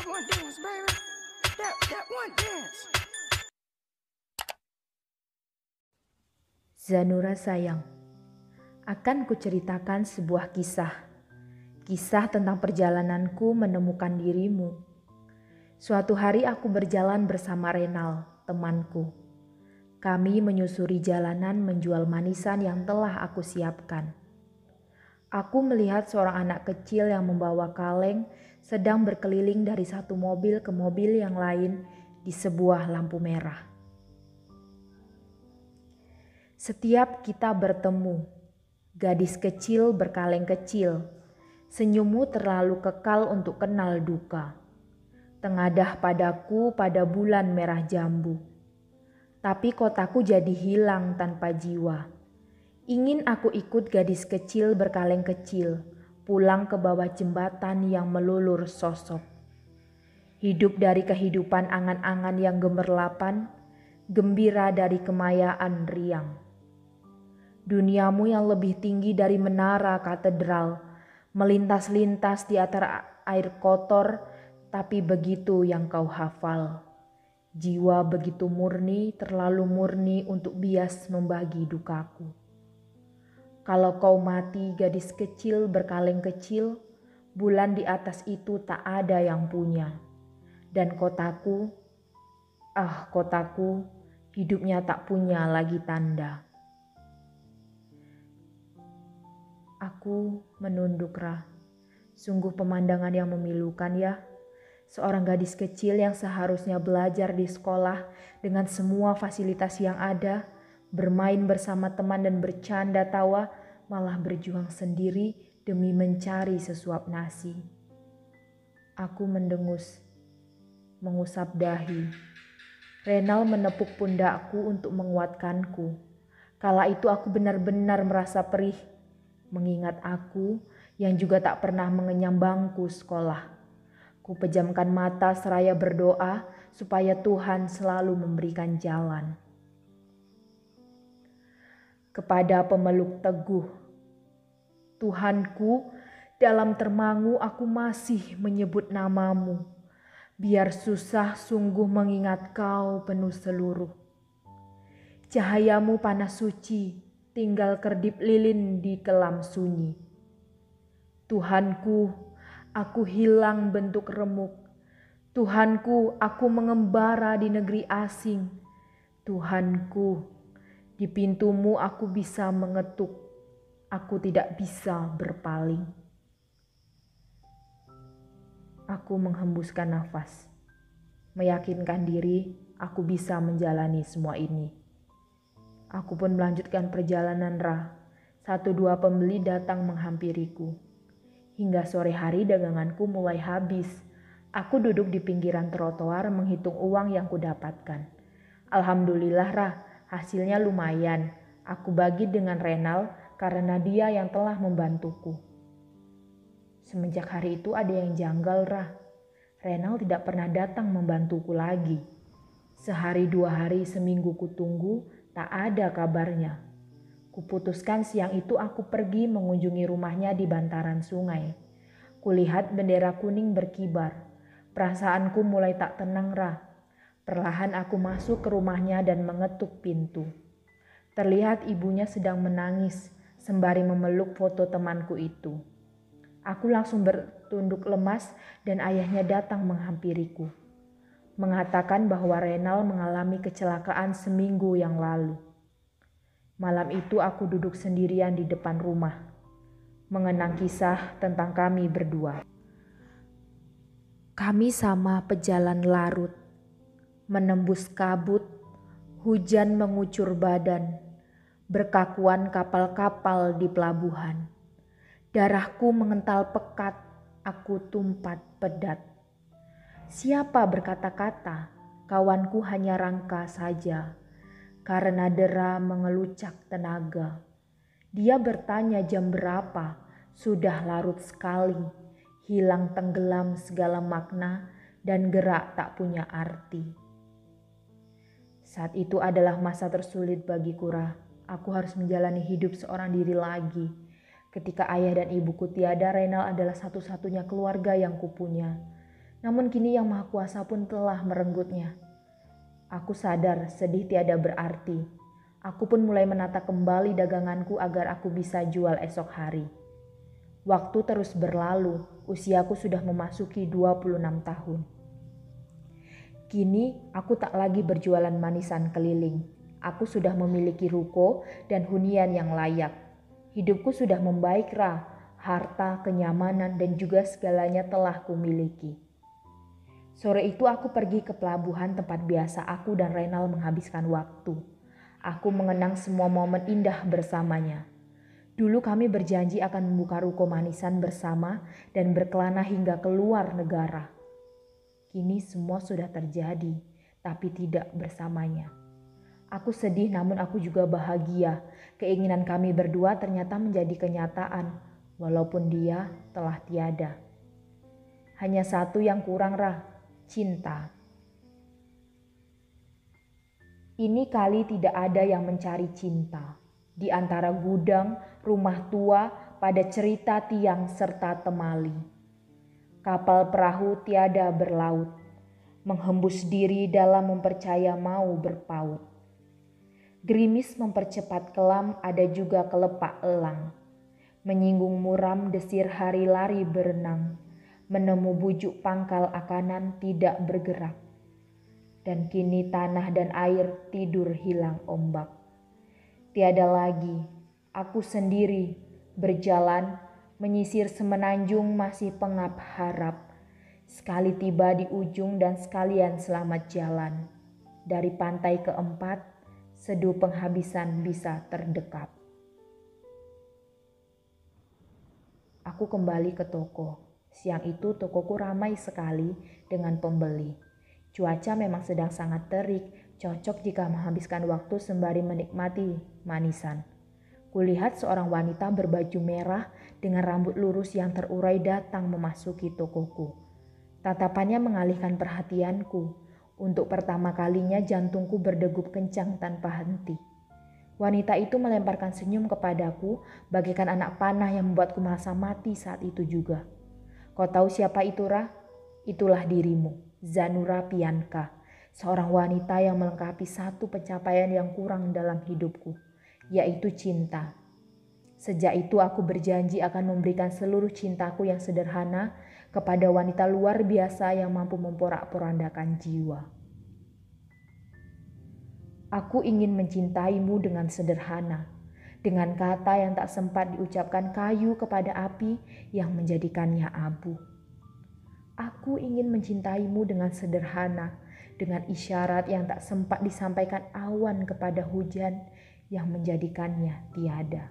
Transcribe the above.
one dance, baby. That one dance. Zanura sayang, akan kuceritakan sebuah kisah. Kisah tentang perjalananku menemukan dirimu. Suatu hari aku berjalan bersama Renal, temanku. Kami menyusuri jalanan menjual manisan yang telah aku siapkan. Aku melihat seorang anak kecil yang membawa kaleng sedang berkeliling dari satu mobil ke mobil yang lain di sebuah lampu merah. Setiap kita bertemu, gadis kecil berkaleng kecil, senyummu terlalu kekal untuk kenal duka. Tengadah padaku pada bulan merah jambu, tapi kotaku jadi hilang tanpa jiwa. Ingin aku ikut gadis kecil berkaleng kecil, pulang ke bawah jembatan yang melulur sosok. Hidup dari kehidupan angan-angan yang gemerlapan, gembira dari kemayaan riang. Duniamu yang lebih tinggi dari menara katedral, melintas-lintas di antara air kotor, tapi begitu yang kau hafal. Jiwa begitu murni, terlalu murni untuk bias membagi dukaku. Kalau kau mati gadis kecil berkaleng kecil, bulan di atas itu tak ada yang punya. Dan kotaku, kotaku, hidupnya tak punya lagi tanda. Aku menunduk Ra. Sungguh pemandangan yang memilukan ya. Seorang gadis kecil yang seharusnya belajar di sekolah dengan semua fasilitas yang ada, bermain bersama teman dan bercanda tawa, malah berjuang sendiri demi mencari sesuap nasi. Aku mendengus, mengusap dahi. Renal menepuk pundakku untuk menguatkanku. Kala itu aku benar-benar merasa perih, mengingat aku yang juga tak pernah mengenyam bangku sekolah. Ku pejamkan mata seraya berdoa supaya Tuhan selalu memberikan jalan. Kepada pemeluk teguh, Tuhanku, dalam termangu aku masih menyebut namamu. Biar susah sungguh mengingat kau penuh seluruh. Cahayamu panas suci, tinggal kerdip lilin di kelam sunyi. Tuhanku, aku hilang bentuk remuk. Tuhanku, aku mengembara di negeri asing. Tuhanku, di pintumu aku bisa mengetuk. Aku tidak bisa berpaling. Aku menghembuskan nafas, meyakinkan diri aku bisa menjalani semua ini. Aku pun melanjutkan perjalanan Ra. 1-2 pembeli datang menghampiriku. Hingga sore hari daganganku mulai habis. Aku duduk di pinggiran trotoar menghitung uang yang kudapatkan. Alhamdulillah Ra, hasilnya lumayan. Aku bagi dengan Renal karena dia yang telah membantuku. Semenjak hari itu ada yang janggal Ra. Renal tidak pernah datang membantuku lagi. Sehari 2 hari seminggu kutunggu, tak ada kabarnya. Kuputuskan siang itu aku pergi mengunjungi rumahnya di bantaran sungai. Kulihat bendera kuning berkibar. Perasaanku mulai tak tenang Ra. Perlahan aku masuk ke rumahnya dan mengetuk pintu. Terlihat ibunya sedang menangis sembari memeluk foto temanku itu. Aku langsung bertunduk lemas dan ayahnya datang menghampiriku. Mengatakan bahwa Renal mengalami kecelakaan seminggu yang lalu. Malam itu aku duduk sendirian di depan rumah, mengenang kisah tentang kami berdua. Kami sama pejalan larut, menembus kabut, hujan mengucur badan, berkakuan kapal-kapal di pelabuhan. Darahku mengental pekat, aku tumpat pedat. Siapa berkata-kata, kawanku hanya rangka saja. Karena dera mengelucak tenaga. Dia bertanya jam berapa, sudah larut sekali, hilang tenggelam segala makna dan gerak tak punya arti. Saat itu adalah masa tersulit bagiku Ra. Aku harus menjalani hidup seorang diri lagi. Ketika ayah dan ibuku tiada, Renal adalah satu-satunya keluarga yang kupunya. namun kini Yang Maha Kuasa pun telah merenggutnya. Aku sadar sedih tiada berarti. Aku pun mulai menata kembali daganganku agar aku bisa jual esok hari. Waktu terus berlalu, usiaku sudah memasuki 26 tahun. Kini aku tak lagi berjualan manisan keliling. Aku sudah memiliki ruko dan hunian yang layak. Hidupku sudah membaik, Ra. Harta, kenyamanan, dan juga segalanya telah kumiliki. Sore itu aku pergi ke pelabuhan tempat biasa aku dan Renal menghabiskan waktu. Aku mengenang semua momen indah bersamanya. Dulu kami berjanji akan membuka ruko manisan bersama dan berkelana hingga keluar negara. Kini semua sudah terjadi, tapi tidak bersamanya. Aku sedih namun aku juga bahagia. Keinginan kami berdua ternyata menjadi kenyataan, walaupun dia telah tiada. Hanya satu yang kurang, Ra, cinta. Ini kali tidak ada yang mencari cinta. Di antara gudang, rumah tua, pada cerita tiang serta temali. Kapal perahu tiada berlaut, menghembus diri dalam mempercaya mau berpaut. Gerimis mempercepat kelam, ada juga kelepak elang. Menyinggung muram desir hari lari berenang, menemu bujuk pangkal akanan tidak bergerak. Dan kini tanah dan air tidur hilang ombak. Tiada lagi, aku sendiri berjalan menyisir semenanjung masih pengap harap. Sekali tiba di ujung dan sekalian selamat jalan. Dari pantai keempat, seduh penghabisan bisa terdekap. Aku kembali ke toko. Siang itu tokoku ramai sekali dengan pembeli. Cuaca memang sedang sangat terik, cocok jika menghabiskan waktu sembari menikmati manisan. Kulihat seorang wanita berbaju merah dengan rambut lurus yang terurai datang memasuki tokoku. Tatapannya mengalihkan perhatianku. Untuk pertama kalinya jantungku berdegup kencang tanpa henti. Wanita itu melemparkan senyum kepadaku bagaikan anak panah yang membuatku merasa mati saat itu juga. Kau tahu siapa itu, Ra? Itulah dirimu. Zanura Pianka, seorang wanita yang melengkapi satu pencapaian yang kurang dalam hidupku, yaitu cinta. Sejak itu aku berjanji akan memberikan seluruh cintaku yang sederhana kepada wanita luar biasa yang mampu memporak-porandakan jiwa. Aku ingin mencintaimu dengan sederhana, dengan kata yang tak sempat diucapkan kayu kepada api yang menjadikannya abu. Aku ingin mencintaimu dengan sederhana, dengan isyarat yang tak sempat disampaikan awan kepada hujan yang menjadikannya tiada.